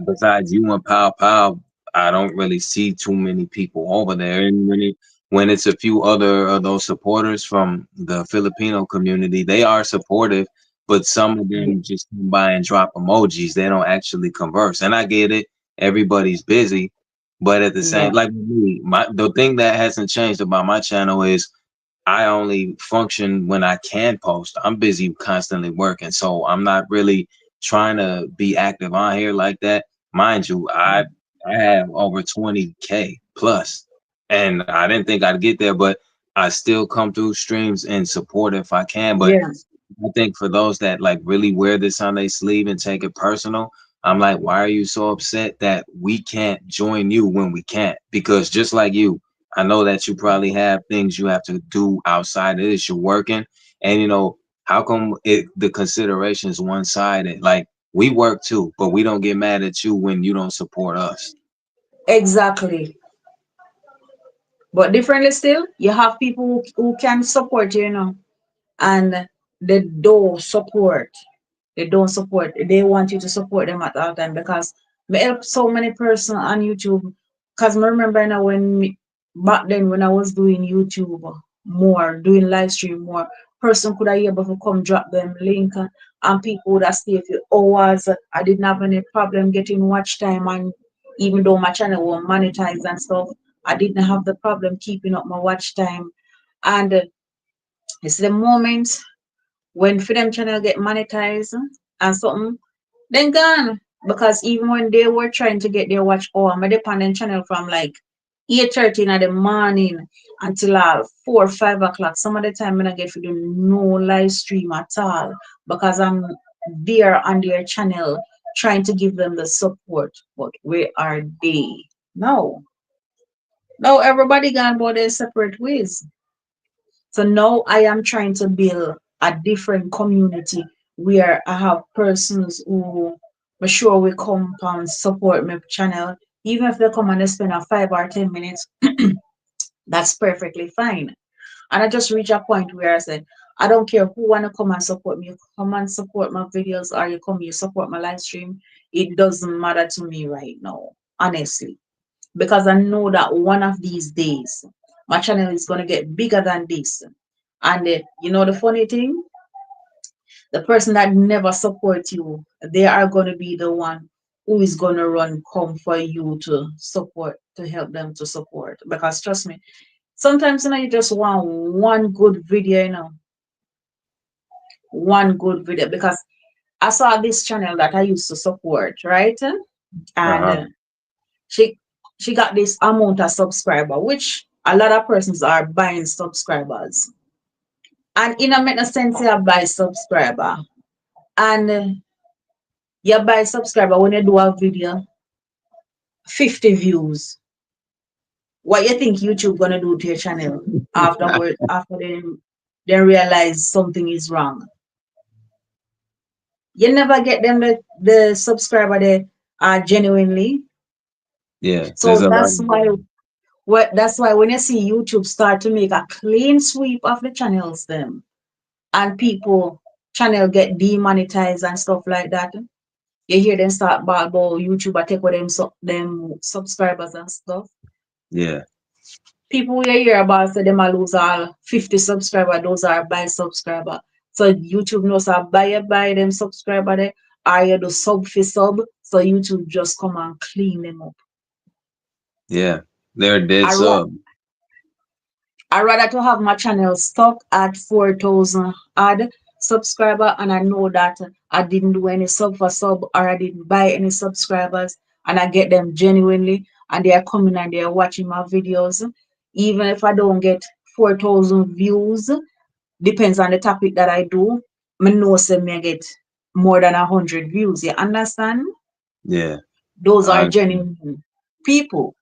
besides you and Pow Pow, I don't really see too many people over there. And when it's a few other of those supporters from the Filipino community, they are supportive, but some of Ye- them just come by and drop emojis. They don't actually converse. And I get it. Everybody's busy. But at the Yeah, same, like me, the thing that hasn't changed about my channel is I only function when I can post. I'm busy constantly working, so I'm not really trying to be active on here like that. Mind you, I have over 20K plus, and I didn't think I'd get there, but I still come through streams and support if I can. But yeah, I think for those that like really wear this on their sleeve and take it personal, I'm like, why are you so upset that we can't join you when we can't? Because just like you, I know that you probably have things you have to do outside of this. You're working, and how come the consideration is one sided? Like we work too, but we don't get mad at you when you don't support us. exactly. But differently still, you have people who can support you, and they don't support. They don't support. They want you to support them at all time because me help so many person on YouTube. Cause me remember now back then when I was doing YouTube more, doing live stream more, person could have able to come drop them link and people would have stay for hours. I didn't have any problem getting watch time, and even though my channel was monetized and stuff, I didn't have the problem keeping up my watch time. And it's the moment when Freedom Channel get monetized and something, then gone. Because even when they were trying to get their watch hour, my dependent channel from like 8:30 in the morning until 4 or 5 o'clock. Some of the time when I get to do no live stream at all because I'm there on their channel trying to give them the support. But where are they? No. No, everybody gone about their separate ways. So now I am trying to build a different community where I have persons who I'm sure will come and support my channel. Even if they come and they spend a 5 or 10 minutes, that's perfectly fine. And I just reach a point where I said, I don't care who wanna come and support me. You come and support my videos or you support my live stream. It doesn't matter to me right now, honestly. Because I know that one of these days my channel is gonna get bigger than this. And the funny thing, the person that never support you, they are gonna be the one who is gonna run come for you to support, to help them to support. Because trust me, sometimes you just want one good video, one good video. Because I saw this channel that I used to support, right? And Uh-huh. she she got this amount of subscriber, which a lot of persons are buying subscribers. And it don't make no sense you buy subscriber. And you buy subscriber when you do a video, 50 views. What you think YouTube gonna do to your channel afterward after they realize something is wrong? You never get them the subscriber they are genuinely. Yeah, So there's a lot. that's why when you see YouTube start to make a clean sweep of the channels them and people channel get demonetized and stuff like that, you hear them start about YouTube I take with them subscribers and stuff. Yeah, People will hear about say them a lose all 50 subscriber, those are buy subscriber. So YouTube knows I buy them subscriber there, or you do sub for sub, so YouTube just come and clean them up. yeah, they're dead I ra- sub. I rather to have my channel stuck at 4,000 odd subscriber, and I know that I didn't do any sub for sub or I didn't buy any subscribers, and I get them genuinely and they are coming and they are watching my videos. Even if I don't get 4,000 views, depends on the topic that I do. I know say me get more than 100 views. You understand? Yeah, Those are I, genuine people.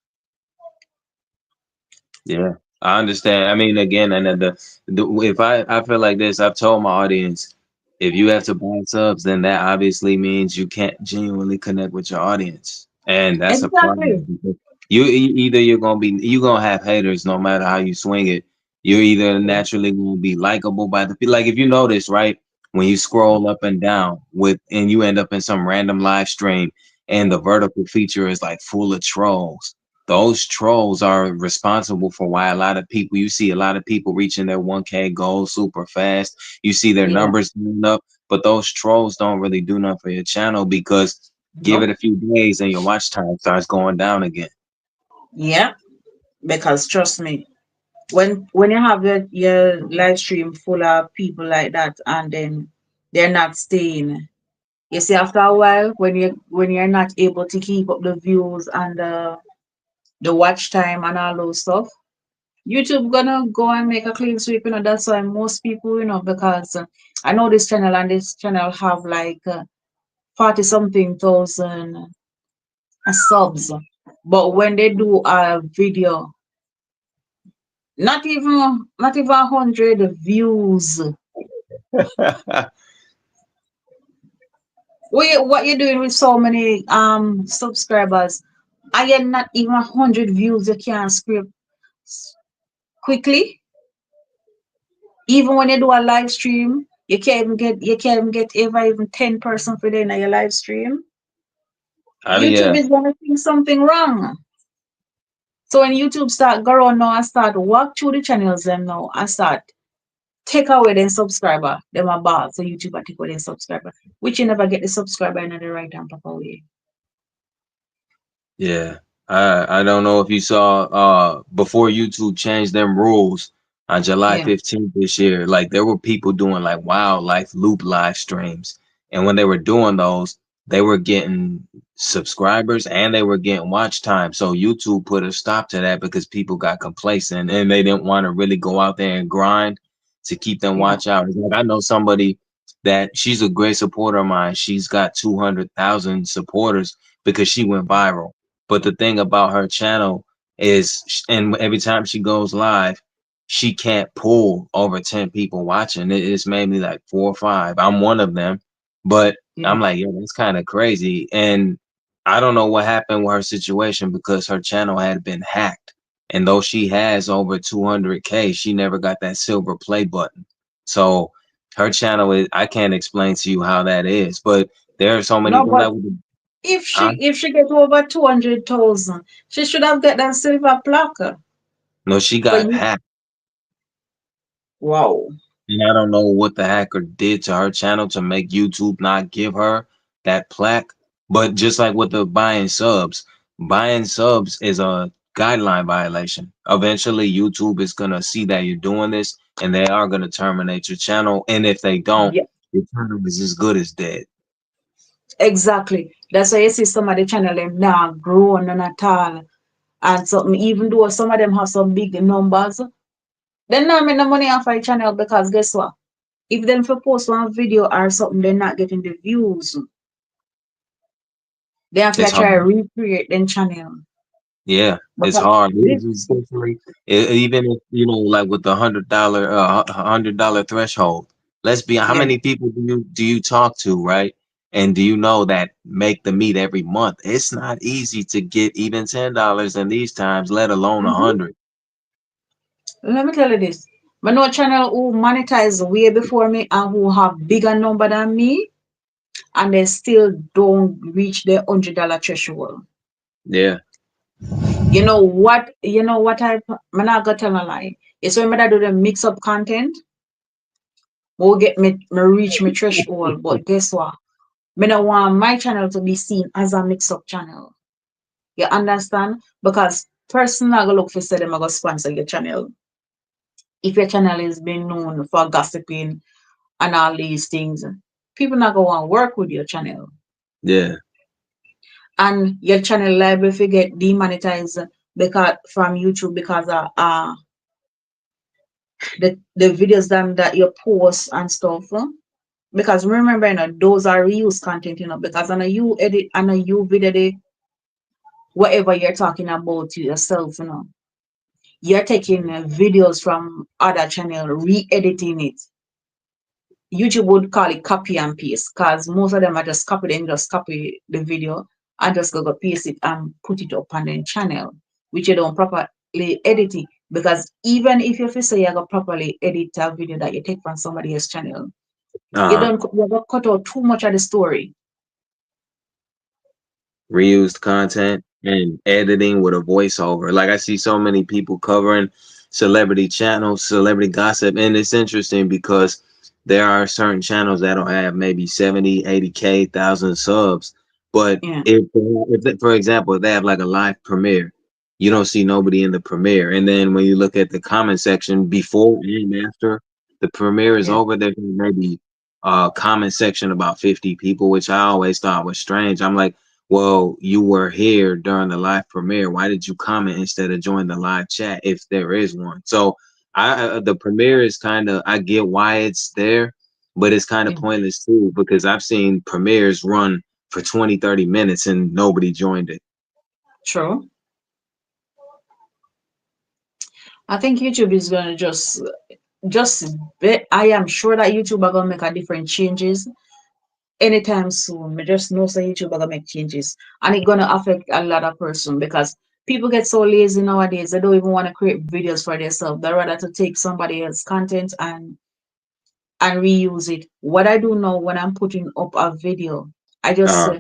yeah. I understand. I mean, again, and then if I feel like this, I've told my audience, if you have to buy subs, then that obviously means you can't genuinely connect with your audience, and that's a Exactly. problem. Because either you're gonna have haters no matter how you swing it. You're either naturally gonna be likable by the people. Like if you notice, right, when you scroll up and down with, and you end up in some random live stream, and the vertical feature is like full of trolls, those trolls are responsible for why a lot of people, you see a lot of people reaching their 1K goal super fast. You see their Yeah. numbers going up, but those trolls don't really do nothing for your channel because give it Nope. a few days and your watch time starts going down again. Yeah. Because trust me, when you have your live stream full of people like that and then they're not staying, you see after a while when you're not able to keep up the views and the watch time and all those stuff, YouTube gonna go and make a clean sweep, that's why most people, because I know this channel and this channel have like 40 something thousand subs, but when they do a video, not even 100 views. What you doing with so many subscribers? I get not even 100 views. You can't script quickly. Even when you do a live stream, you can't even get even 10% for the in your live stream. YouTube Yeah, is gonna think something wrong. So when YouTube start go around now and start walk through the channels them now and start take away their subscriber, them are bad. So YouTube will take away their subscriber, which you never get the subscriber in the right and proper way. yeah. I don't know if you saw before YouTube changed them rules on July Yeah. 15th this year, like there were people doing like wildlife loop live streams. And when they were doing those, they were getting subscribers and they were getting watch time. So YouTube put a stop to that because people got complacent and they didn't want to really go out there and grind to keep them Yeah. watch hours. Like I know somebody that she's a great supporter of mine. She's got 200,000 supporters because she went viral, but the thing about her channel is, and every time she goes live, she can't pull over 10 people watching. It's maybe like 4 or 5. I'm one of them, but Yeah. I'm like, yo, that's kind of crazy. And I don't know what happened with her situation because her channel had been hacked. And though she has over 200K, she never got that silver play button. So her channel is, I can't explain to you how that is, but there are so many No, people but that would, if huh? she get over 200,000, she should have get that silver plaque. No, she For got you. hacked. Wow. And I don't know what the hacker did to her channel to make YouTube not give her that plaque. But just like with the buying subs is a guideline violation. Eventually, YouTube is going to see that you're doing this and they are going to terminate your channel. And if they don't, Yeah, your channel is as good as dead. exactly. That's why you see some of the channel them now grown and at all. And something, even though some of them have some big numbers, they not make no money off our channel because guess what? If them for post one video or something, they're not getting the views. They have to It's hard. try recreate them channel. Yeah, it's Because hard. this, Especially even if you know, like with the $100 threshold. Let's be. How yeah, many people do you talk to, right? And do you know that make the meet every month? It's not easy to get even $10 in these times, let alone a mhm. hundred. Let me tell you this. I know a channel who monetize way before me and who have bigger number than me, and they still don't reach the $100 threshold. Yeah, You know what I'm not gonna tell a lie. It's when I do the mix up content, will get me reach my threshold. But guess what? Me don't want my channel to be seen as a mix up channel. You understand? Because person not gonna look for say them gonna sponsor your channel. If your channel is being known for gossiping and all these things, people not gonna want to work with your channel. yeah, And your channel liable if you get demonetized because from YouTube because of the videos that you post and stuff. Because remember, those are reuse content, because on a you edit and a you video the whatever you're talking about to yourself, you're taking videos from other channel, re-editing it. YouTube would call it copy and paste because most of them are just copy them, just copy the video and just go paste it and put it up on their channel, which you don't properly edit it. Because even if you feel say you go properly edit a video that you take from somebody else's channel, Uh, you don't cut out too much of the story. Reused content and editing with a voiceover. Like I see so many people covering celebrity channels, celebrity gossip, and it's interesting because there are certain channels that'll have maybe 70, 80K, thousand subs. But Yeah, for example, if they have like a live premiere, you don't see nobody in the premiere. And then when you look at the comment section before and after the premiere is yeah, over, there's maybe a comment section about 50 people, which I always thought was strange. I'm like, well, you were here during the live premiere. Why did you comment instead of join the live chat if there is one? So the premiere is kind of, I get why it's there, but it's kind of yeah. pointless too because I've seen premieres run for 20, 30 minutes and nobody joined it. True. I think YouTube is gonna just I am sure that YouTube are gonna make a different changes anytime soon. I just know that YouTube are gonna make changes, and it's gonna affect a lot of person because people get so lazy nowadays. They don't even want to create videos for themselves. They rather to take somebody else's content and reuse it. What I do now when I'm putting up a video, I just Uh,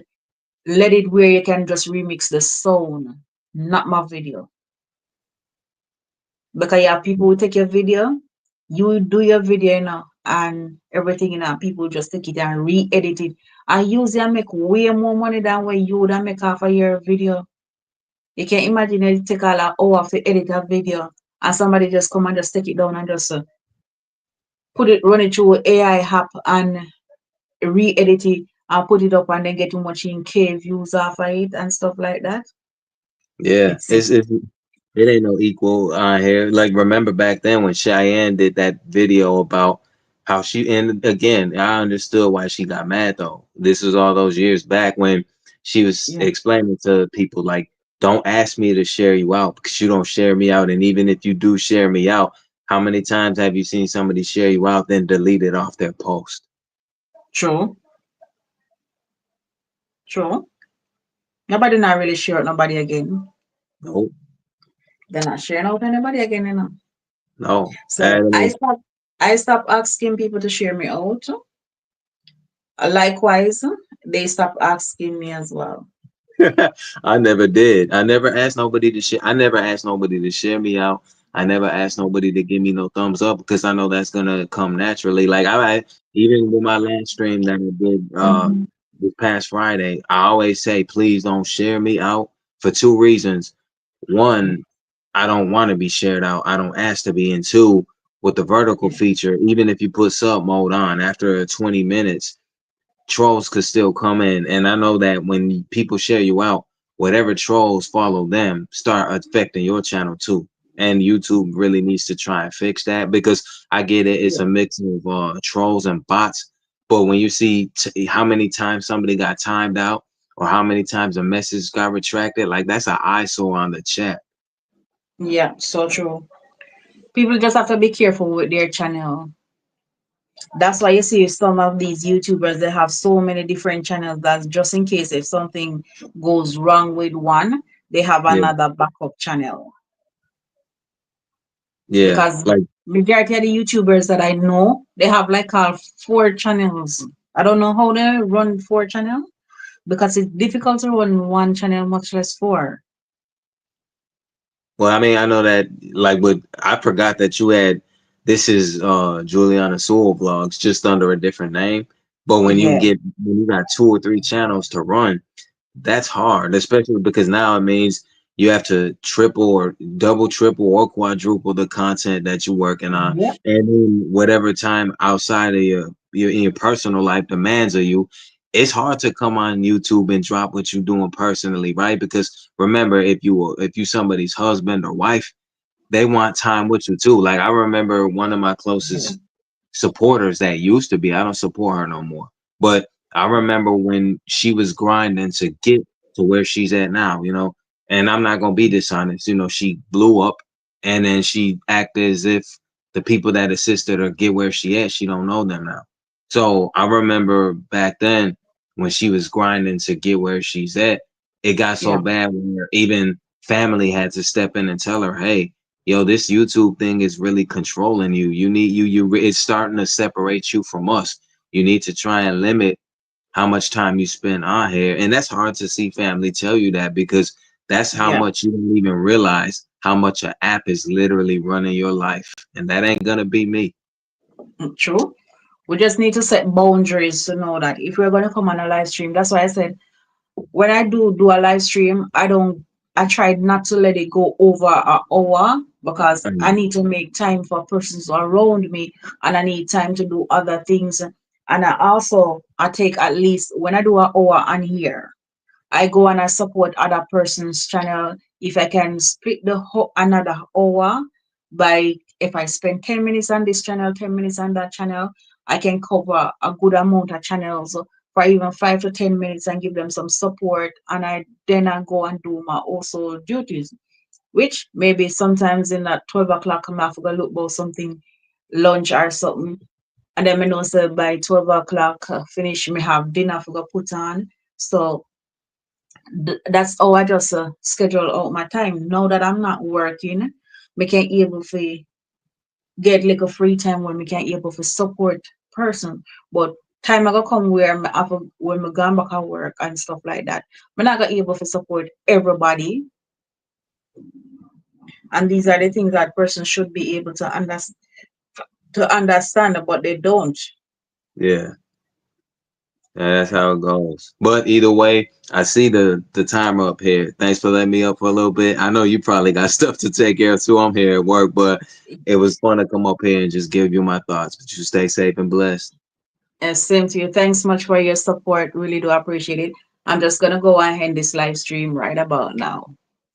let it where you can just remix the sound, not my video. Because you have people who take your video, you do your video, and everything, people just take it and re-edit it. And use it and make way more money than what you would have make off of your video. You can imagine it take all an hour to edit a video and somebody just come and just take it down and just run it through AI app and re-edit it and put it up and then get too much in K views off of it and stuff like that. yeah, It's sick. it ain't no equal here. Like remember back then when Cheyenne did that video about how she, and again, I understood why she got mad though. This was all those years back when she was Yeah. explaining to people like, don't ask me to share you out because you don't share me out. And even if you do share me out, how many times have you seen somebody share you out then delete it off their post? True. True. Nobody not really sure nobody again. No, They're not sharing out anybody again. no. So I stopped asking people to share me out. Likewise, they stopped asking me as well. I never did. I never asked nobody to share. I never asked nobody to share me out. I never asked nobody to give me no thumbs up because I know that's gonna come naturally. Like even with my last stream that I did Mhm. this past Friday, I always say please don't share me out for two reasons. One, I don't want to be shared out. I don't ask to be. And two, with the vertical Yeah. feature, even if you put sub mode on after 20 minutes, trolls could still come in. And I know that when people share you out, whatever trolls follow them start affecting your channel too. And YouTube really needs to try and fix that because I get it, it's Yeah. a mix of trolls and bots. But when you see how many times somebody got timed out or how many times a message got retracted, like that's an eyesore on the chat. Yeah, so true. People just have to be careful with their channel. That's why you see some of these YouTubers, they have so many different channels that just in case if something goes wrong with one, they have Yeah, another backup channel. yeah. Because Like majority of the YouTubers that I know, they have like four channels. I don't know how they run four channels because it's difficult to run one channel, much less four. well, I mean, I know that like but I forgot that you had this is Juliana Sewell vlogs just under a different name. But Yeah, when you got two or three channels to run, that's hard, especially because now it means you have to triple or double, triple or quadruple the content that you're working on. yeah, And then whatever time outside of in your personal life demands of you, it's hard to come on YouTube and drop what you're doing personally, right? Because remember, if you somebody's husband or wife, they want time with you too. Like I remember one of my yeah, closest supporters that used to be. I don't support her no more. But I remember when she was grinding to get to where she's at now, and I'm not gonna be dishonest. She blew up and then she acted as if the people that assisted her get where she at, she don't know them now. So I remember back then when she was grinding to get where she's at, it got so Yeah. bad where even family had to step in and tell her, "Hey, yo, this YouTube thing is really controlling you. You need it's starting to separate you from us. You need to try and limit how much time you spend on here." And that's hard to see family tell you that, because that's how Yeah. much you don't even realize how much an app is literally running your life. And that ain't gonna be me. True. We just need to set boundaries to know that if we're going to come on a live stream, that's why I said when I do a live stream, I try not to let it go over an hour because I Mm. need to make time for persons around me and I need time to do other things. And I take at least when I do an hour on here, I go and I support other person's channel. If I can split another hour by if I spend 10 minutes on this channel, 10 minutes on that channel, I can cover a good amount of channels for even 5 to 10 minutes and give them some support. And I go and do my also duties, which maybe sometimes in that 12 o'clock I'm have to go look about something, lunch or something. And then I know say by 12 o'clock finish me have dinner for go put on. So that's how I just schedule out my time. Now that I'm not working, we can able to get like a free time when we can able to support person. But time I go come where me have when me gone back at work and stuff like that, I'm not gonna able to support everybody. And these are the things that person should be able to understand, but they don't. Yeah. Yeah, that's how it goes. But either way, I see the timer up here. Thanks for letting me up for a little bit. I know you probably got stuff to take care of too. I'm here at work, but it was fun to come up here and just give you my thoughts. But you stay safe and blessed. Same to you. Thanks much for your support. Really do appreciate it. I'm just gonna go and end this live stream right about now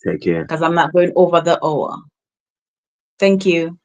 Take care. because I'm not going over the hour. Thank you.